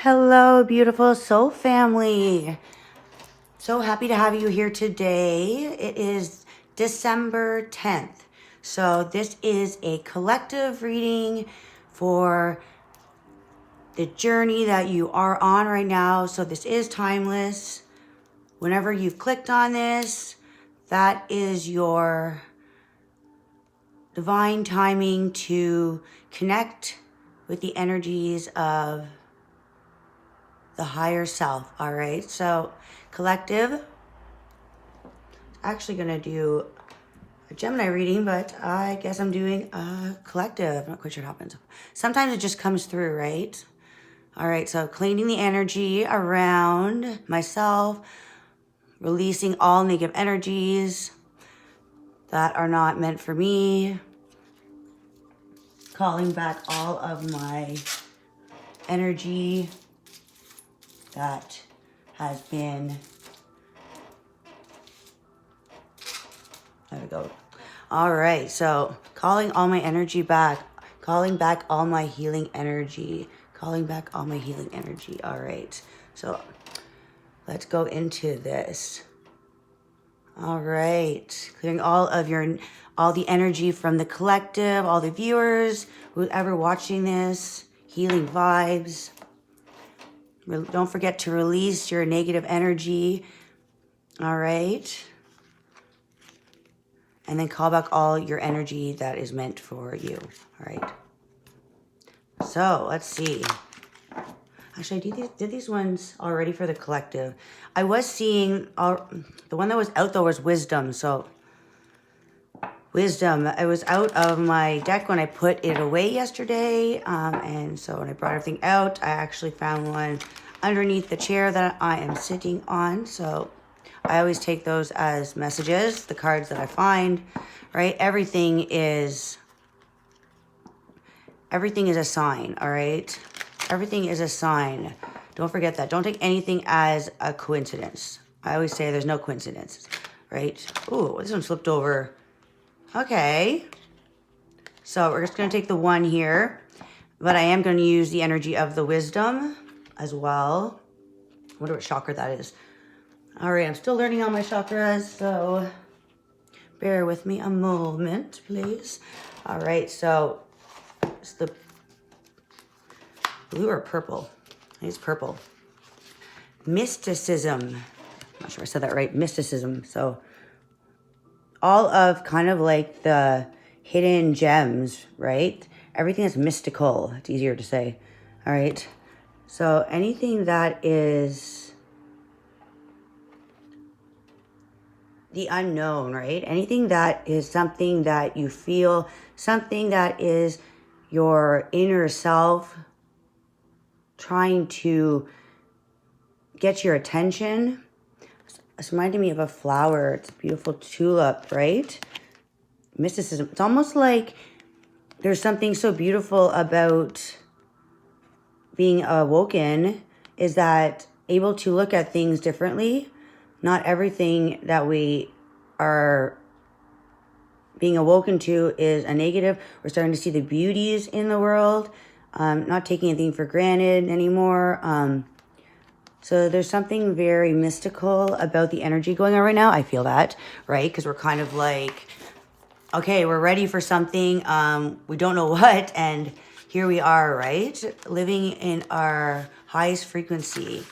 Hello, beautiful soul family. So happy to have you here today. It is December 10th. So this is a collective reading for the journey that you are on right now. So this is timeless. Whenever you've clicked on this, that is your divine timing to connect with the energies of the higher self. All right, so collective, actually gonna do a Gemini reading, but I guess I'm doing a collective. I'm not quite sure what happens. Sometimes it just comes through, right? All right, so cleaning the energy around myself, releasing all negative energies that are not meant for me, calling back all of my energy that has been, there we go. All right, so calling all my energy back, calling back all my healing energy, calling back all my healing energy. All right, so let's go into this. All right, clearing all the energy from the collective, all the viewers, whoever watching this, healing vibes. Don't forget to release your negative energy. All right. And then call back all your energy that is meant for you. All right. So let's see. Actually, I did these ones already for the collective. I was seeing, the one that was out though was wisdom. So wisdom, it was out of my deck when I put it away yesterday. And so when I brought everything out, I actually found one underneath the chair that I am sitting on. So I always take those as messages, the cards that I find, right? Everything is a sign, all right? Everything is a sign. Don't forget that. Don't take anything as a coincidence. I always say there's no coincidence, right? Ooh, this one flipped over. Okay. So we're just going to take the one here, but I am going to use the energy of the wisdom as well. I wonder what chakra that is. All right, I'm still learning all my chakras, so bear with me a moment, please. All right, so it's the blue or purple? I think it's purple. Mysticism. I'm not sure I said that right. Mysticism. So all of kind of like the hidden gems, right? Everything that's mystical. It's easier to say. All right. So anything that is the unknown, right? Anything that is something that you feel, something that is your inner self trying to get your attention. It's reminding me of a flower. It's a beautiful tulip, right? Mysticism. It's almost like there's something so beautiful about being awoken, is that able to look at things differently. Not everything that we are being awoken to is a negative. We're starting to see the beauties in the world, not taking anything for granted anymore. So there's something very mystical about the energy going on right now. I feel that, right? Because we're kind of like, okay, we're ready for something. We don't know what, and here we are, right? Living in our highest frequency.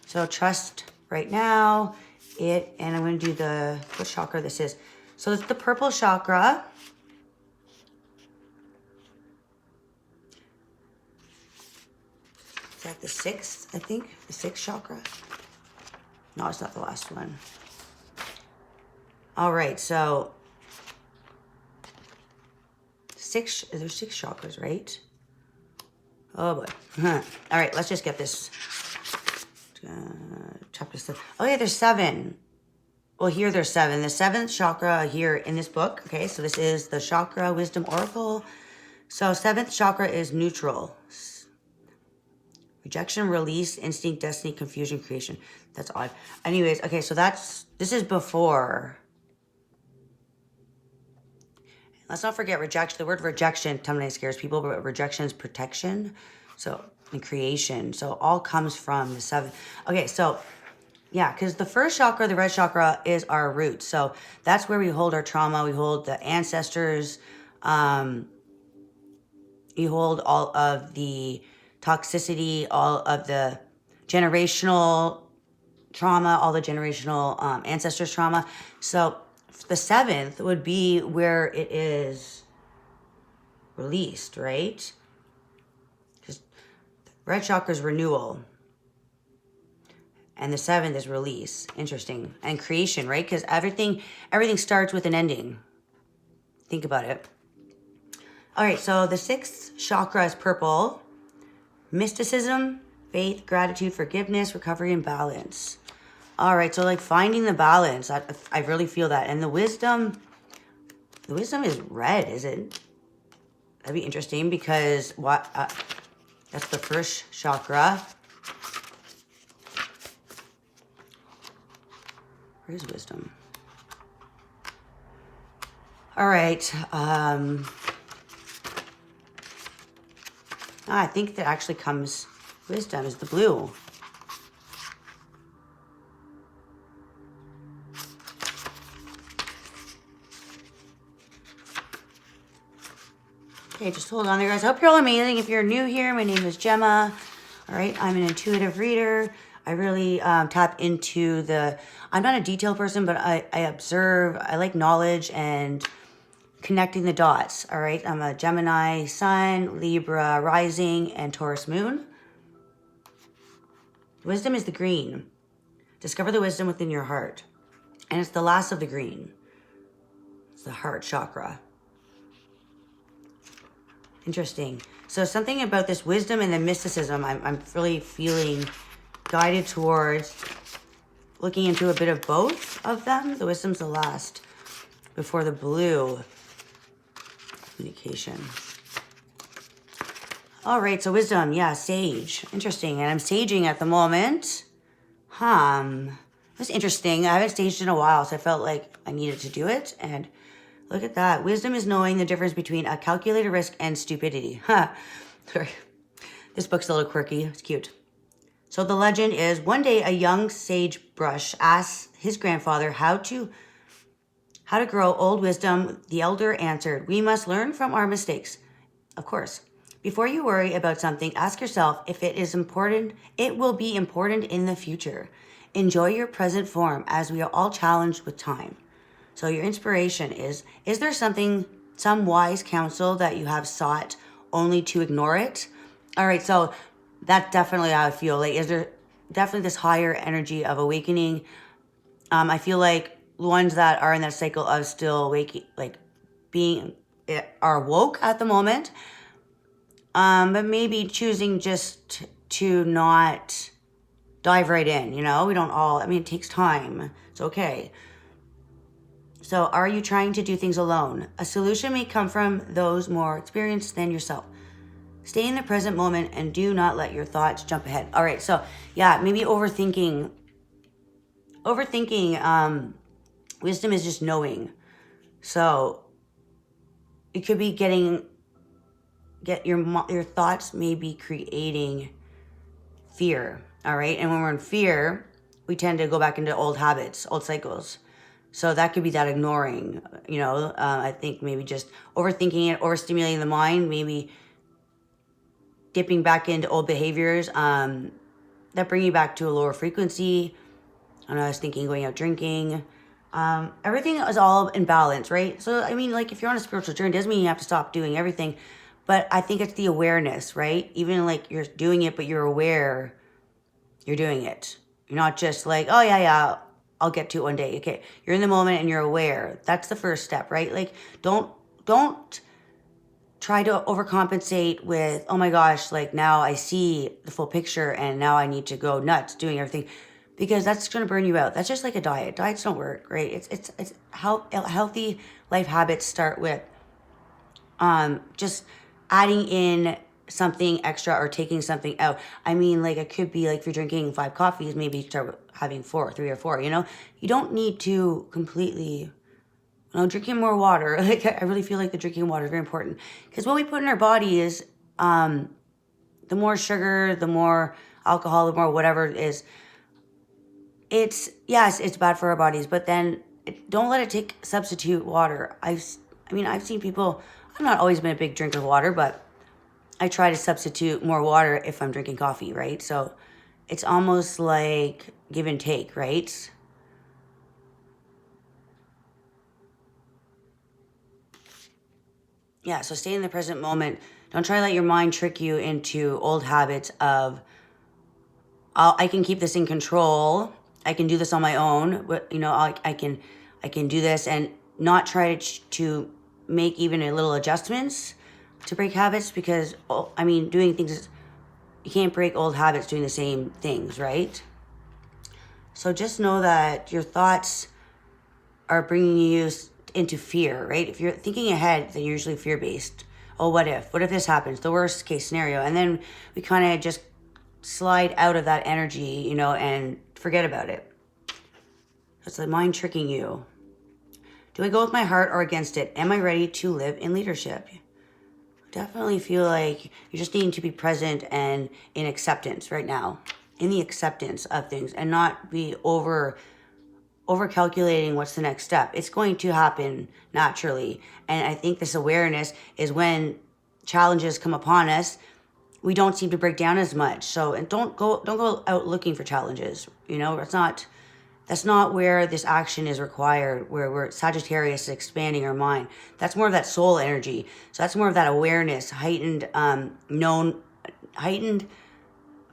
So trust right now and I'm going to do what chakra this is. So it's the purple chakra. Is that the sixth, I think? The sixth chakra? No, it's not the last one. All right, so there's six chakras, right? Oh boy. All right, let's just get this. Chapter 7. Oh yeah, there's 7. Well, here there's 7. The 7th chakra here in this book. Okay, so this is the Chakra Wisdom Oracle. So 7th chakra is neutral. Rejection, release, instinct, destiny, confusion, creation. That's odd. Anyways, okay, so this is before. Let's not forget rejection. The word rejection sometimes scares people, but rejection is protection. So, in creation. So, all comes from the 7th. Okay, so, yeah, because the first chakra, the red chakra, is our roots. So, that's where we hold our trauma. We hold the ancestors. You hold all of the toxicity, all of the generational trauma, all the generational ancestors trauma. So the 7th would be where it is released, right? Because red chakra is renewal. And the 7th is release. Interesting. And creation, right? Because everything starts with an ending. Think about it. All right, so the 6th chakra is purple. Mysticism, faith, gratitude, forgiveness, recovery, and balance. All right, so like finding the balance. I really feel that. And the wisdom is red, is it? That'd be interesting because that's the first chakra. Where's wisdom? All right. I think that actually comes, wisdom is the blue. Okay, just hold on there, guys. I hope you're all amazing. If you're new here, my name is Gemma. All right, I'm an intuitive reader. I really tap into I'm not a detail person, but I observe. I like knowledge and connecting the dots. All right, I'm a Gemini sun, Libra rising, and Taurus moon. Wisdom is the green. Discover the wisdom within your heart. And it's the last of the green. It's the heart chakra. Interesting. So something about this wisdom and the mysticism, I'm really feeling guided towards looking into a bit of both of them. The wisdom's the last before the blue. Communication. All right, so wisdom, yeah, sage. Interesting. And I'm saging at the moment. That's interesting. I haven't staged in a while, so I felt like I needed to do it. And look at that. Wisdom is knowing the difference between a calculated risk and stupidity. Sorry. This book's a little quirky. It's cute. So the legend is, one day a young sagebrush asked his grandfather how to grow old wisdom. The elder answered, "We must learn from our mistakes." Of course. Before you worry about something, ask yourself if it is important. It will be important in the future. Enjoy your present form as we are all challenged with time. So your inspiration is there some wise counsel that you have sought only to ignore it? All right, so that's definitely how I feel. Like, is there definitely this higher energy of awakening? I feel like the ones that are in that cycle of still waking, like are woke at the moment, but maybe choosing just to not dive right in, we don't all, it takes time. It's okay. So are you trying to do things alone? A solution may come from those more experienced than yourself. Stay in the present moment and do not let your thoughts jump ahead. All right, so yeah, maybe overthinking. Wisdom is just knowing. So it could be your thoughts may be creating fear. All right, and when we're in fear, we tend to go back into old habits, old cycles. So that could be that ignoring, I think maybe just overthinking it, overstimulating the mind, maybe dipping back into old behaviors that bring you back to a lower frequency. I was thinking going out drinking. Everything is all in balance, right? So, if you're on a spiritual journey, it doesn't mean you have to stop doing everything. But I think it's the awareness, right? Even like you're doing it, but you're aware you're doing it. You're not just like, oh, yeah, I'll get to it one day. Okay, you're in the moment and you're aware. That's the first step, right? Like, don't try to overcompensate with, oh my gosh, like now I see the full picture and now I need to go nuts doing everything, because that's going to burn you out. That's just like a diet. Diets don't work, right? It's how healthy life habits start with just adding in something extra or taking something out. It could be like if you're drinking 5 coffees, maybe start having 3 or 4, You don't need to completely, drinking more water. Like, I really feel like the drinking water is very important, because what we put in our body is the the more sugar, the more alcohol, the more whatever it is, yes, it's bad for our bodies, but then don't let it substitute water. I've seen people, I've not always been a big drinker of water, but I try to substitute more water if I'm drinking coffee, right? So it's almost like give and take, right? Yeah, so stay in the present moment. Don't try to let your mind trick you into old habits of, I can keep this in control. I can do this on my own. But, I can do this, and not try to make even a little adjustments to break habits, because, doing things, you can't break old habits doing the same things, right? So just know that your thoughts are bringing you into fear, right? If you're thinking ahead, then you're usually fear-based. Oh, what if? What if this happens? The worst case scenario. And then we kind of just slide out of that energy, and forget about it. It's the mind tricking you. Do I go with my heart or against it? Am I ready to live in leadership? I definitely feel like you just need to be present and in acceptance right now. In the acceptance of things, and not be over calculating what's the next step. It's going to happen naturally. And I think this awareness is when challenges come upon us, we don't seem to break down as much. So, and don't go out looking for challenges. That's not where this action is required, where we're Sagittarius expanding our mind. That's more of that soul energy. So that's more of that awareness, heightened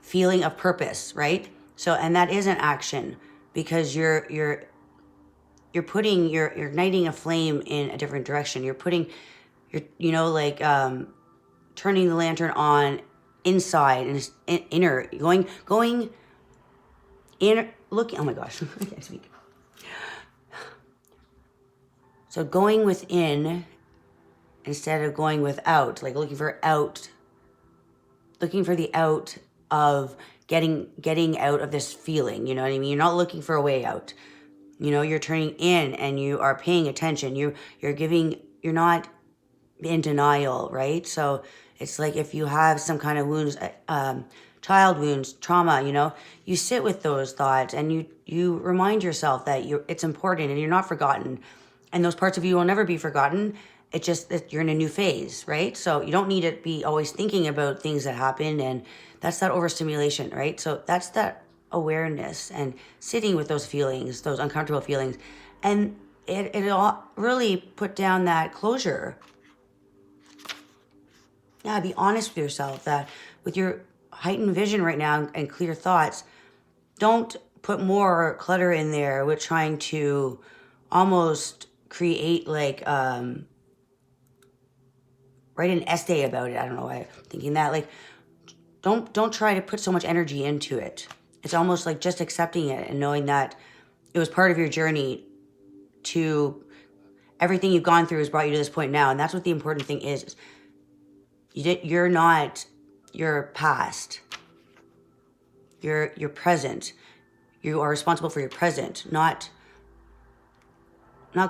feeling of purpose, right? So, and that is an action, because you're igniting a flame in a different direction. You're turning the lantern on inside and inner, going inner, looking, oh my gosh, I can't speak. So going within instead of going without, like looking for the out of getting out of this feeling, you know what I mean? You're not looking for a way out. You're turning in and you are paying attention. You're not in denial, right? So it's like if you have some kind of wounds, child wounds, trauma, you sit with those thoughts and you remind yourself that it's important and you're not forgotten. And those parts of you will never be forgotten. It's just that you're in a new phase, right? So you don't need to be always thinking about things that happened, and that's that overstimulation, right? So that's that awareness and sitting with those feelings, those uncomfortable feelings, and it'll really put down that closure. Yeah, be honest with yourself that with your heightened vision right now and clear thoughts, don't put more clutter in there with trying to almost create write an essay about it. I don't know why I'm thinking that. Don't try to put so much energy into it. It's almost like just accepting it and knowing that it was part of your journey to everything you've gone through has brought you to this point now. And that's what the important thing is. You're not your past. You're present. You are responsible for your present, not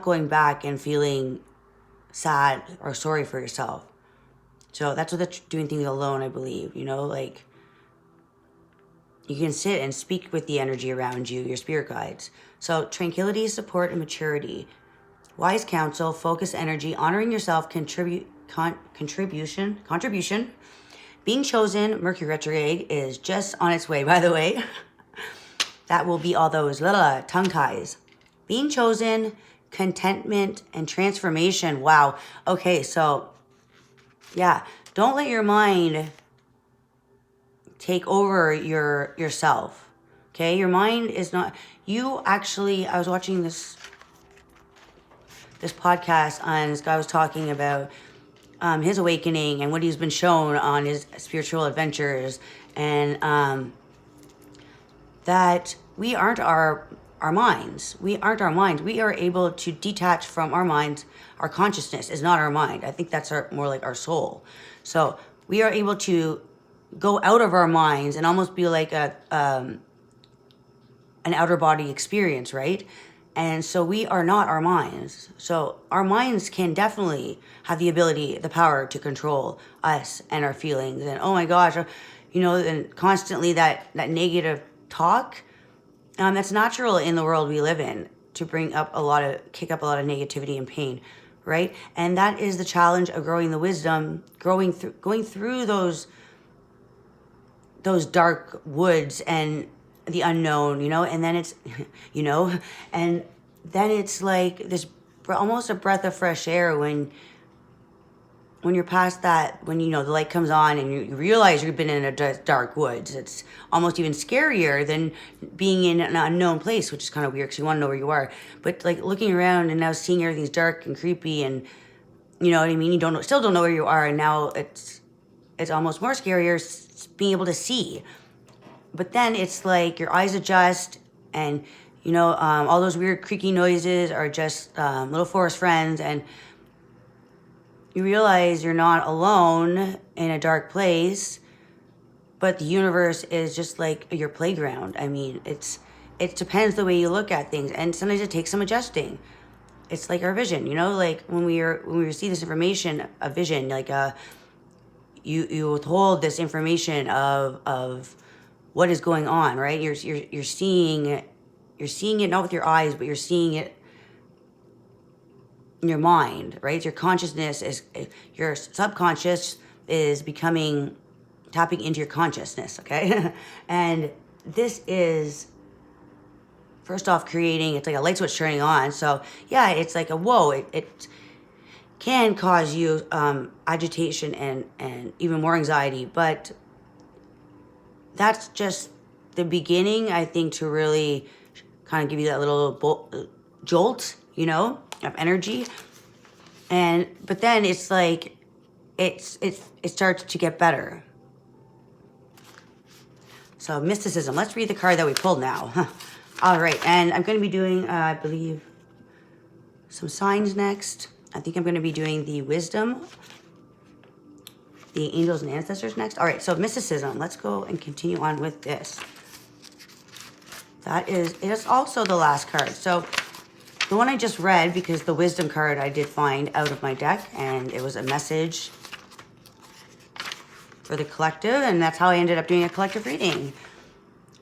going back and feeling sad or sorry for yourself. So that's what that's doing things alone, I believe. You can sit and speak with the energy around you, your spirit guides. So tranquility, support, and maturity. Wise counsel, focus energy, honoring yourself, contribution. Being chosen, Mercury retrograde is just on its way, by the way. That will be all those little tongue ties. Being chosen, contentment, and transformation. Wow. Okay, so yeah, don't let your mind take over yourself. Okay, your mind is not, you actually, I was watching this podcast and this guy was talking about his awakening and what he's been shown on his spiritual adventures, and that we aren't our minds. We aren't our minds. We are able to detach from our minds. Our consciousness is not our mind. I think that's more like our soul. So we are able to go out of our minds and almost be like an outer body experience, right? And so we are not our minds. So our minds can definitely have the ability, the power to control us and our feelings. And oh my gosh, you know, and constantly that negative talk, that's natural in the world we live in, to kick up a lot of negativity and pain, right? And that is the challenge of growing the wisdom, going through those dark woods and the unknown, you know, and then it's, you know, and then it's like this almost a breath of fresh air when you're past that, when, you know, the light comes on and you realize you've been in a dark woods. It's almost even scarier than being in an unknown place, which is kind of weird because you want to know where you are. But like looking around and now seeing everything's dark and creepy, and you know what I mean? You still don't know where you are, and now it's almost more scarier being able to see. But then it's like your eyes adjust, and you know, all those weird creaky noises are just little forest friends, and you realize you're not alone in a dark place, but the universe is just like your playground. I mean, it depends the way you look at things, and sometimes it takes some adjusting. It's like our vision, you know, like when we receive this information, a vision, like you withhold this information of what is going on, right? You're seeing it not with your eyes, but you're seeing it in your mind, right? Your consciousness your subconscious is tapping into your consciousness, okay? And this is, first off, it's like a light switch turning on. So yeah, it's like it can cause you agitation and even more anxiety, but that's just the beginning, I think, to really kind of give you that little jolt, you know, of energy. But then it's like it starts to get better. So mysticism. Let's read the card that we pulled now. All right, and I'm going to be doing, I believe, some signs next. I think I'm going to be doing the wisdom, the angels and ancestors next. All right, so mysticism. Let's go and continue on with this. It is also the last card. So the one I just read, because the wisdom card I did find out of my deck, and it was a message for the collective, and that's how I ended up doing a collective reading.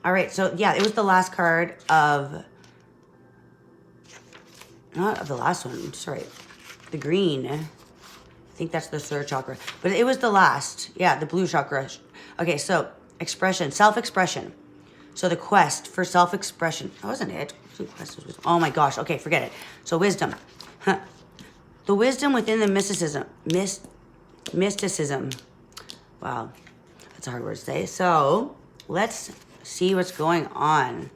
All right, so yeah, it was the last card not of the last one, sorry, the green. I think that's the third chakra, but it was the last, yeah, the blue chakra. Okay, so expression, self-expression. So the quest for self-expression, that wasn't it. Oh my gosh, okay, forget it. So wisdom. The wisdom within the mysticism. Wow, that's a hard word to say. So let's see what's going on.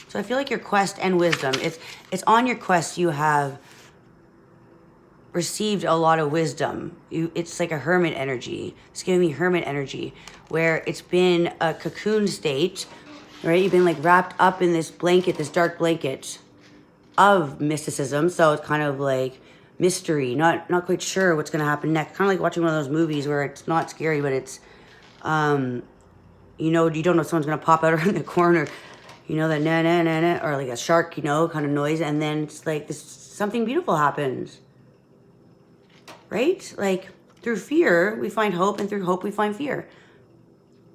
So I feel like your quest and wisdom, it's on your quest you have received a lot of wisdom. It's like a hermit energy. It's giving me hermit energy, where it's been a cocoon state, right? You've been like wrapped up in this blanket, this dark blanket of mysticism. So it's kind of like mystery, not quite sure what's going to happen next. Kind of like watching one of those movies where it's not scary, but it's, you know, you don't know if someone's going to pop out around the corner, you know, that na na na na, or like a shark, you know, kind of noise. And then it's like something beautiful happens, right? Like through fear, we find hope, and through hope, we find fear.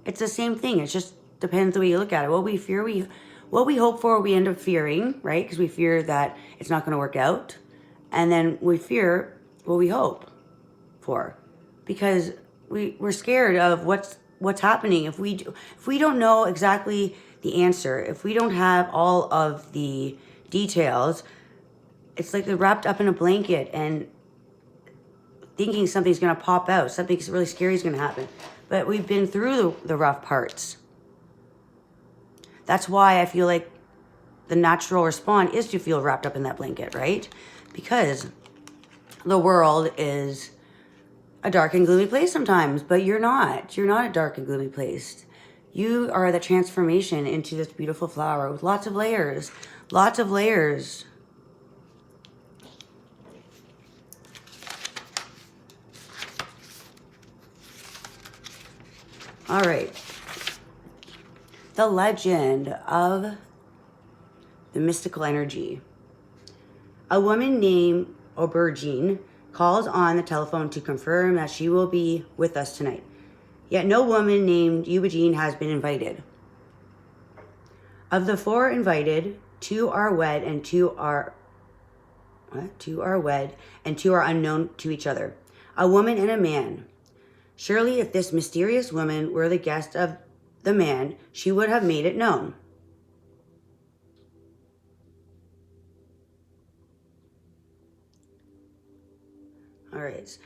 It's the same thing. It just depends the way you look at it. What we fear, what we hope for, we end up fearing, right? Because we fear that it's not going to work out. And then we fear what we hope for, because we're scared of what's happening. If we don't know exactly the answer, if we don't have all of the details, it's like they're wrapped up in a blanket and thinking something's going to pop out, something really scary is going to happen. But we've been through the rough parts. That's why I feel like the natural response is to feel wrapped up in that blanket, right? Because the world is a dark and gloomy place sometimes, but you're not. You're not a dark and gloomy place. You are the transformation into this beautiful flower with lots of layers. Lots of layers. All right. The legend of the mystical energy. A woman named Aubergine calls on the telephone to confirm that she will be with us tonight. Yet no woman named Eugene has been invited. Of the 4 invited, 2 are wed and 2 are unknown to each other. A woman and a man. Surely if this mysterious woman were the guest of the man, she would have made it known. All right.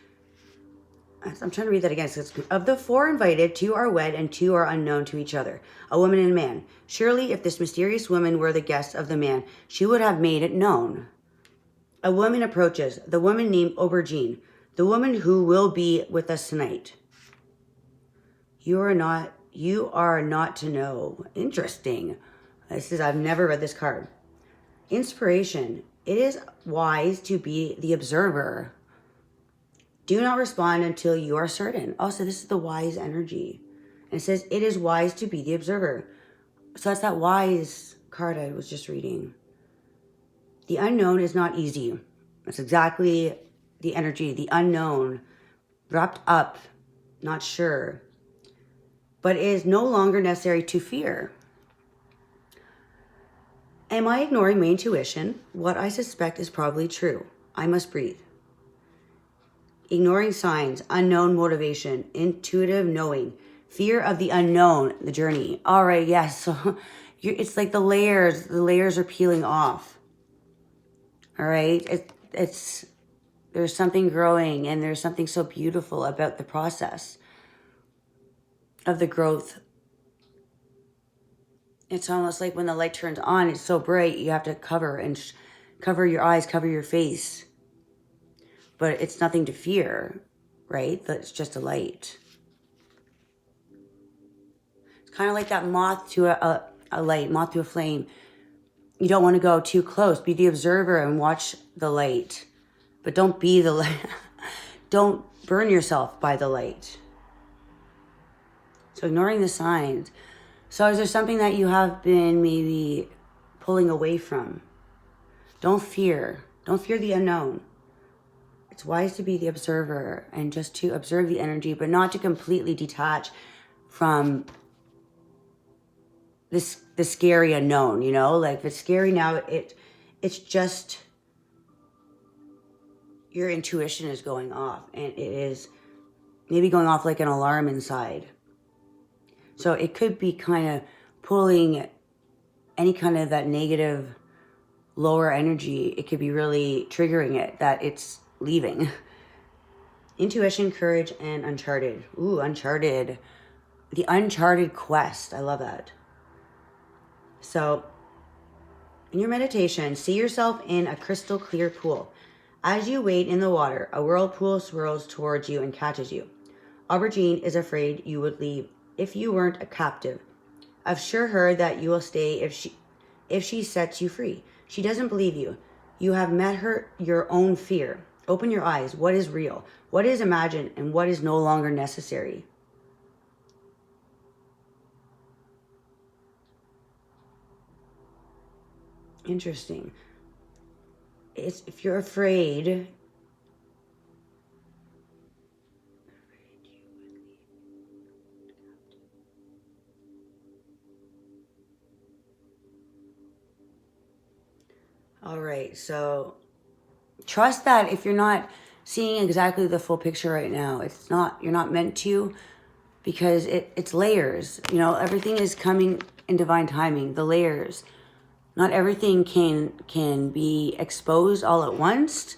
I'm trying to read that again. So of the 4 invited, 2 are wed and 2 are unknown to each other. A woman and a man. Surely if this mysterious woman were the guest of the man, she would have made it known. A woman approaches, the woman named Aubergine, the woman who will be with us tonight. You are not to know. Interesting. I've never read this card. Inspiration. It is wise to be the observer. Do not respond until you are certain. Oh, so this is the wise energy. And it says, it is wise to be the observer. So that's that wise card I was just reading. The unknown is not easy. That's exactly the energy. The unknown, wrapped up, not sure. But it is no longer necessary to fear. Am I ignoring my intuition? What I suspect is probably true. I must breathe. Ignoring signs, unknown motivation, intuitive knowing, fear of the unknown, the journey. All right, yes. So it's like the layers are peeling off. All right, there's something growing, and there's something so beautiful about the process of the growth. It's almost like when the light turns on, it's so bright, you have to cover your eyes, cover your face. But it's nothing to fear, right? That's just a light. It's kind of like that moth to a light, moth to a flame. You don't want to go too close. Be the observer and watch the light. But don't be the light. Don't burn yourself by the light. So ignoring the signs. So is there something that you have been maybe pulling away from? Don't fear. Don't fear the unknown. It's wise to be the observer and just to observe the energy, but not to completely detach from the scary unknown, you know? Like if it's scary now, it's just your intuition is going off, and it is maybe going off like an alarm inside. So it could be kind of pulling any kind of that negative lower energy. It could be really triggering it, that it's leaving. Intuition, courage, and uncharted. Ooh, uncharted. The uncharted quest. I love that. So in your meditation, see yourself in a crystal clear pool. As you wade in the water, a whirlpool swirls towards you and catches you. Aubergine is afraid you would leave if you weren't a captive. I've sure heard that you will stay if she sets you free. She doesn't believe you. You have met your own fear. Open your eyes. What is real? What is imagined? And what is no longer necessary? Interesting. If you're afraid, all right, so trust that if you're not seeing exactly the full picture right now, you're not meant to, because it's layers. You know, everything is coming in divine timing, the layers. Not everything can be exposed all at once.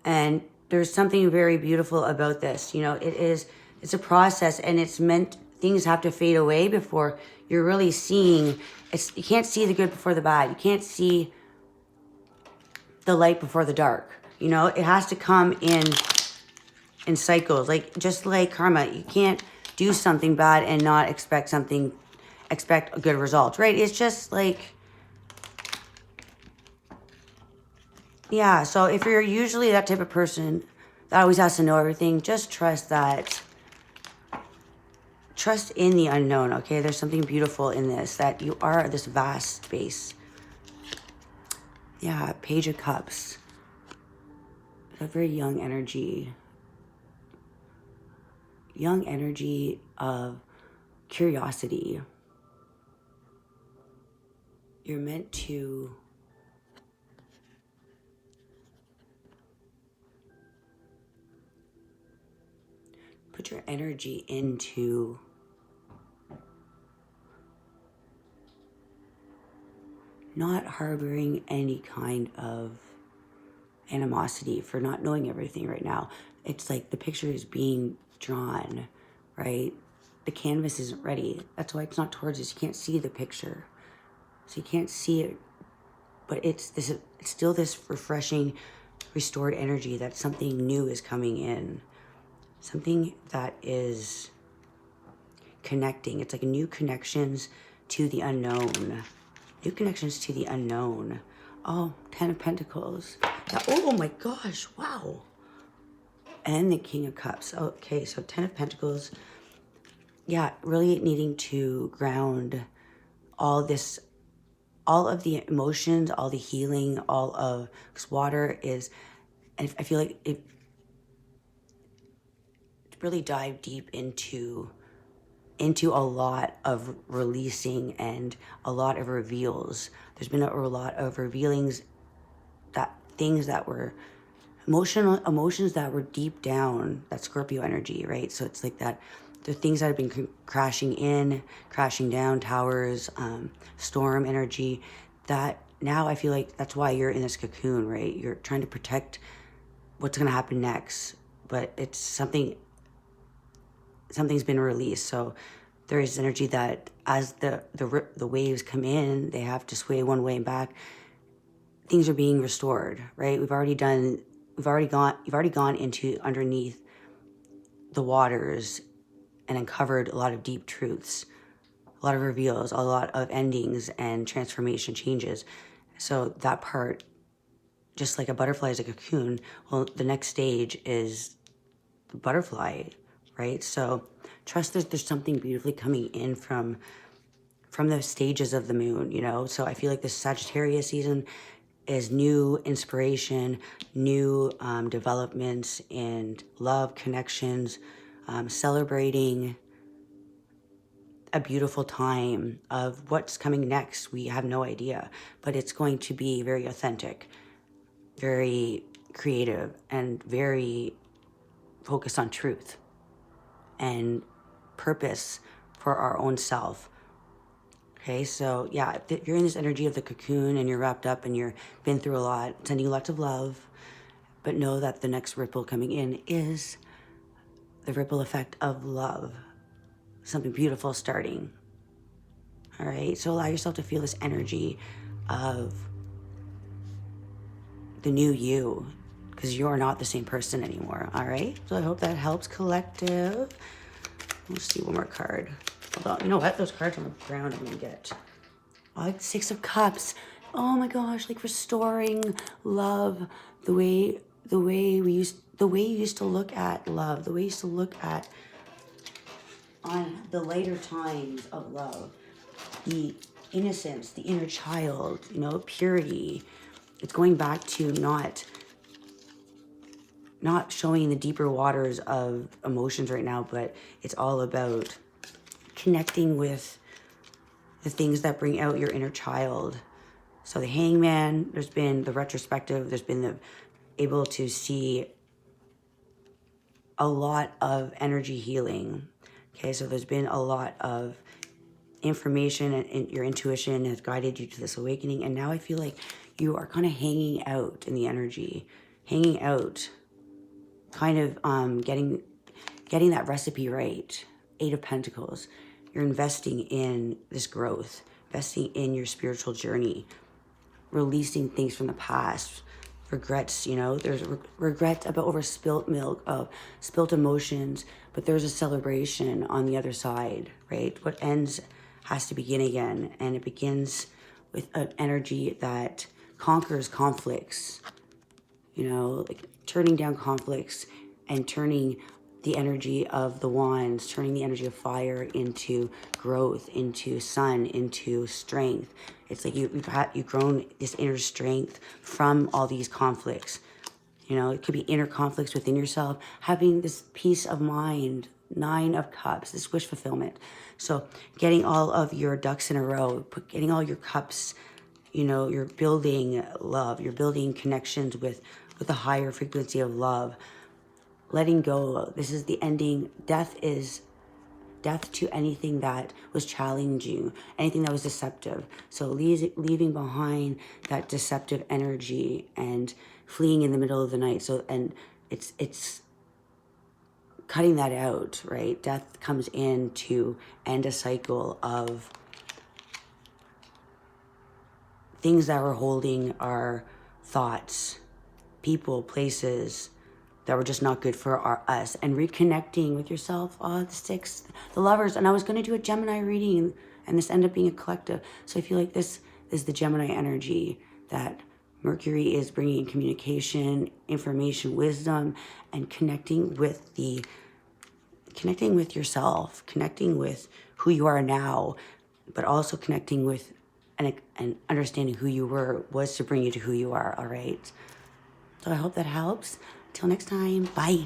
And there's something very beautiful about this. You know, it's a process, and it's meant, things have to fade away before you're really seeing. You can't see the good before the bad. You can't see the light before the dark. You know, it has to come in cycles. Like, just like karma, you can't do something bad and not expect a good result, right? It's just like, yeah. So if you're usually that type of person that always has to know everything, just trust that. Trust in the unknown, okay? There's something beautiful in this, that you are this vast space. Yeah, Page of Cups. A very young energy. young energy of curiosity. You're meant to put your energy into not harboring any kind of animosity for not knowing everything right now. It's like the picture is being drawn, right? The canvas isn't ready. That's why it's not towards us. You can't see the picture. So you can't see it, but it's still this refreshing, restored energy that something new is coming in. Something that is connecting. It's like new connections to the unknown. New connections to the unknown. Oh, 10 of Pentacles. Yeah, oh my gosh, wow. And the King of Cups. Okay, so 10 of Pentacles. Yeah, really needing to ground all this, all of the emotions, all the healing, all of, because water is, and I feel like it really dive deep into a lot of releasing and a lot of reveals. There's been a lot of revealings, that things that were emotions that were deep down, that Scorpio energy, right? So it's like that, the things that have been crashing in, crashing down, towers, storm energy, that now I feel like that's why you're in this cocoon, right? You're trying to protect what's going to happen next, but it's something's been released. So there is energy that as the waves come in, they have to sway one way and back. Things are being restored, right? You've already gone into underneath the waters and uncovered a lot of deep truths, a lot of reveals, a lot of endings and transformation changes. So that part, just like a butterfly is a cocoon, well, the next stage is the butterfly, right? So trust that there's something beautifully coming in from the stages of the moon, you know? So I feel like this Sagittarius season is new inspiration, new developments and love, connections, celebrating a beautiful time of what's coming next. We have no idea, but it's going to be very authentic, very creative, and very focused on truth and purpose for our own self. Okay, so yeah, if you're in this energy of the cocoon and you're wrapped up and you're been through a lot, sending you lots of love, but know that the next ripple coming in is the ripple effect of love. Something beautiful starting. All right, so allow yourself to feel this energy of the new you, because you're not the same person anymore. All right, so I hope that helps, collective. Let's see one more card. Hold on, you know what? Those cards on the ground I'm gonna get. Oh, like 6 of Cups. Oh my gosh, like restoring love, the way you used to look at love, the way you used to look at on the later times of love, the innocence, the inner child, you know, purity. It's going back to not showing the deeper waters of emotions right now, but it's all about connecting with the things that bring out your inner child. So the Hangman, there's been the retrospective, there's been the able to see a lot of energy healing. Okay, so there's been a lot of information, and your intuition has guided you to this awakening. And now I feel like you are kind of hanging out in the energy, hanging out, kind of getting that recipe right. 8 of Pentacles. You're investing in this growth, investing in your spiritual journey, releasing things from the past, regrets, you know, there's regrets about over spilt milk, spilt emotions, but there's a celebration on the other side, right? What ends has to begin again, and it begins with an energy that conquers conflicts, you know, like turning down conflicts and turning the energy of the wands, turning the energy of fire into growth, into sun, into strength. It's like you've grown this inner strength from all these conflicts. You know, it could be inner conflicts within yourself, having this peace of mind Nine of Cups, this wish fulfillment. So getting all of your ducks in a row, getting all your cups, you know, you're building love, you're building connections with a higher frequency of love. Letting go, this is the ending. Death is death to anything that was challenging, anything that was deceptive. So leaving behind that deceptive energy and fleeing in the middle of the night. So, and it's cutting that out, right? Death comes in to end a cycle of things that were holding our thoughts, people, places that were just not good for us, and reconnecting with yourself. Oh, the Six, the Lovers. And I was going to do a Gemini reading, and this ended up being a collective. So I feel like this is the Gemini energy, that Mercury is bringing communication, information, wisdom, and connecting with yourself, connecting with who you are now, but also connecting with and understanding who you was to bring you to who you are. All right. So I hope that helps. Till next time. Bye.